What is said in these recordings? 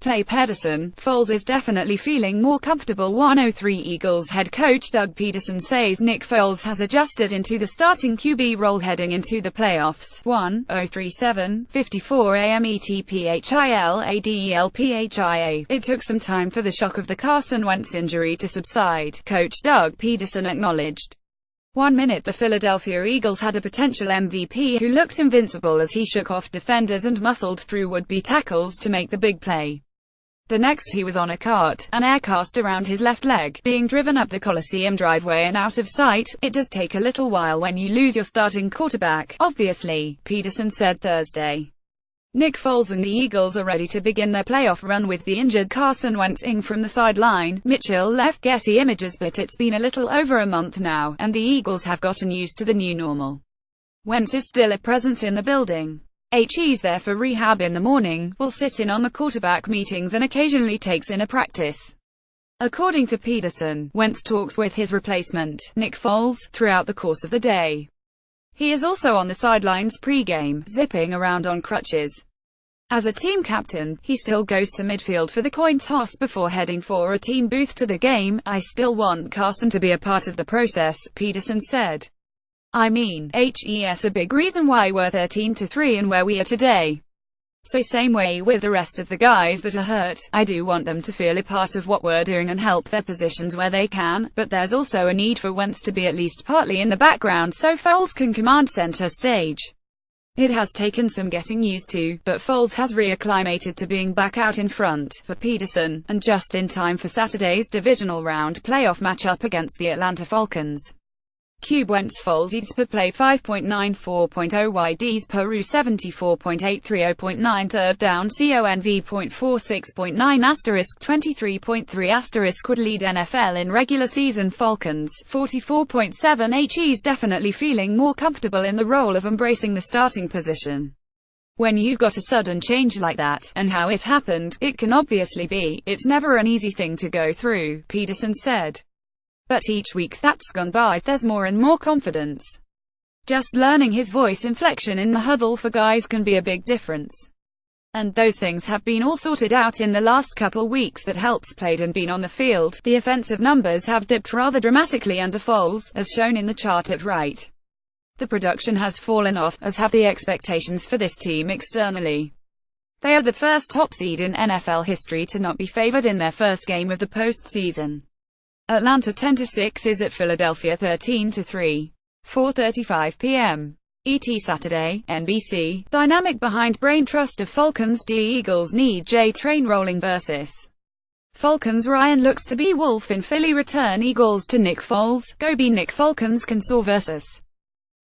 Play Pedersen. Foles is definitely feeling more comfortable. 103 Eagles head coach Doug Peterson says Nick Foles has adjusted into the starting QB role heading into the playoffs. 10:37:54 a.m. ETPHILADELPHIA. It took some time for the shock of the Carson Wentz injury to subside, Coach Doug Peterson acknowledged. 1 minute the Philadelphia Eagles had a potential MVP who looked invincible as he shook off defenders and muscled through would-be tackles to make the big play. The next he was on a cart, an air cast around his left leg, being driven up the Coliseum driveway and out of sight. It does take a little while when you lose your starting quarterback, obviously, Peterson said Thursday. Nick Foles and the Eagles are ready to begin their playoff run with the injured Carson Wentz from the sideline, Mitchell left Getty Images, but it's been a little over a month now, and the Eagles have gotten used to the new normal. Wentz is still a presence in the building. He's there for rehab in the morning, will sit in on the quarterback meetings and occasionally takes in a practice. According to Peterson, Wentz talks with his replacement, Nick Foles, throughout the course of the day. He is also on the sidelines pre-game, zipping around on crutches. As a team captain, he still goes to midfield for the coin toss before heading for a team booth to the game. I still want Carson to be a part of the process, Peterson said. I mean, he's a big reason why we're 13-3 and where we are today. So same way with the rest of the guys that are hurt, I do want them to feel a part of what we're doing and help their positions where they can, but there's also a need for Wentz to be at least partly in the background so Foles can command center stage. It has taken some getting used to, but Foles has reacclimated to being back out in front, for Peterson, and just in time for Saturday's divisional round playoff matchup against the Atlanta Falcons. Cube Wentz Foles EADS per play 5.94.0 YDs per RU 74.830.9 third down CONV.46.9 asterisk 23.3 asterisk would lead NFL in regular season Falcons 44.7 He's definitely feeling more comfortable in the role of embracing the starting position. When you've got a sudden change like that, and how it happened, it can obviously be, it's never an easy thing to go through, Peterson said. But each week that's gone by, there's more and more confidence. Just learning his voice inflection in the huddle for guys can be a big difference. And those things have been all sorted out in the last couple weeks that helps played and been on the field. The offensive numbers have dipped rather dramatically under Foles, as shown in the chart at right. The production has fallen off, as have the expectations for this team externally. They are the first top seed in NFL history to not be favored in their first game of the postseason. Atlanta 10-6 is at Philadelphia 13-3. 4:35 p.m. ET Saturday, NBC. Dynamic behind brain trust of Falcons D. Eagles need J train rolling versus Falcons. Ryan looks to be Wolf in Philly. Return Eagles to Nick Foles. Go be Nick. Falcons can soar versus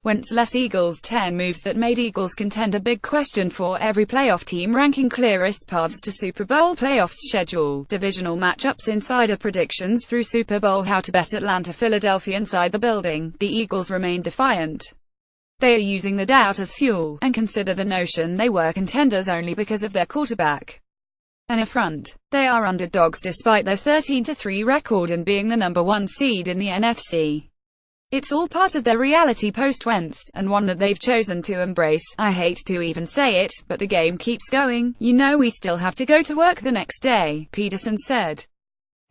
Wentz less Eagles. 10 moves that made Eagles contender. Big question for every playoff team. Ranking clearest paths to Super Bowl playoffs. Schedule, divisional matchups, insider predictions through Super Bowl. How to bet Atlanta, Philadelphia. Inside the building, the Eagles remain defiant. They are using the doubt as fuel, and consider the notion they were contenders only because of their quarterback. An affront. They are underdogs despite their 13-3 record and being the number 1 seed in the NFC. It's all part of their reality post-Wentz, and one that they've chosen to embrace. I hate to even say it, but the game keeps going. You know we still have to go to work the next day, Peterson said.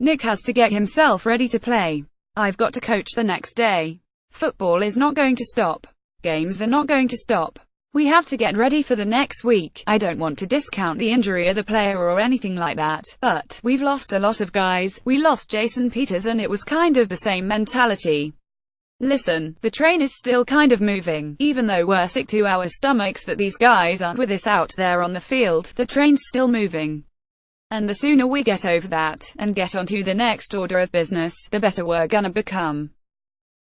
Nick has to get himself ready to play. I've got to coach the next day. Football is not going to stop. Games are not going to stop. We have to get ready for the next week. I don't want to discount the injury of the player or anything like that, but we've lost a lot of guys. We lost Jason Peters and it was kind of the same mentality. Listen, the train is still kind of moving, even though we're sick to our stomachs that these guys aren't with us out there on the field, the train's still moving. And the sooner we get over that, and get on to the next order of business, the better we're gonna become.